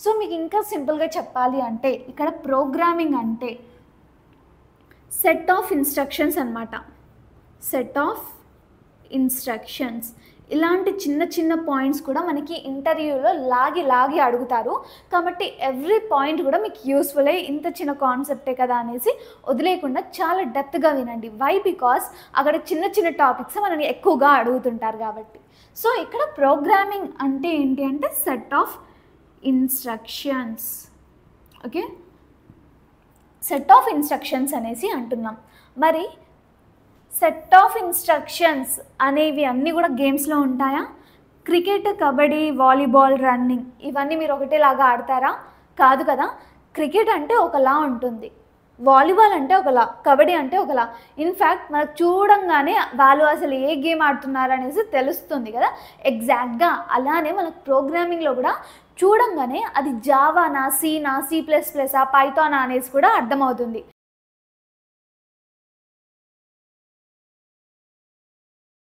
So మీకు ఇంకా సింపుల్గా చెప్పాలి అంటే ఇక్కడ ప్రోగ్రామింగ్ అంటే సెట్ ఆఫ్ ఇన్స్ట్రక్షన్స్ అన్నమాట. సెట్ ఆఫ్ ఇన్స్ట్రక్షన్స్ ఇలాంటి చిన్న చిన్న పాయింట్స్ కూడా మనకి ఇంటర్వ్యూలో లాగి అడుగుతారు. కాబట్టి ఎవ్రీ పాయింట్ కూడా మీకు యూస్ఫుల్ అయ్యి ఇంత చిన్న కాన్సెప్టే కదా అనేసి వదిలేయకుండా చాలా డెప్త్గా వినండి. వై? బికాస్ అక్కడ చిన్న చిన్న టాపిక్స్ మనల్ని ఎక్కువగా అడుగుతుంటారు కాబట్టి. సో ఇక్కడ ప్రోగ్రామింగ్ అంటే ఏంటి అంటే set of instructions. Okay, set of instructions అనేసి అంటున్నాం. మరి సెట్ ఆఫ్ ఇన్స్ట్రక్షన్స్ అనేవి అన్నీ కూడా గేమ్స్లో ఉంటాయా? క్రికెట్, కబడ్డీ, వాలీబాల్, రన్నింగ్ ఇవన్నీ మీరు ఒకటేలాగా ఆడతారా? కాదు కదా. క్రికెట్ అంటే ఒకలా ఉంటుంది, వాలీబాల్ అంటే ఒకలా, కబడ్డీ అంటే ఒకలా. ఇన్ఫ్యాక్ట్ మనకు చూడంగానే వాళ్ళు అసలు ఏ గేమ్ ఆడుతున్నారు అనేసి తెలుస్తుంది కదా. ఎగ్జాక్ట్గా అలానే మనకు ప్రోగ్రామింగ్లో కూడా చూడంగానే అది జావానా, సీనా, C++, పైథానా అనేసి కూడా అర్థమవుతుంది.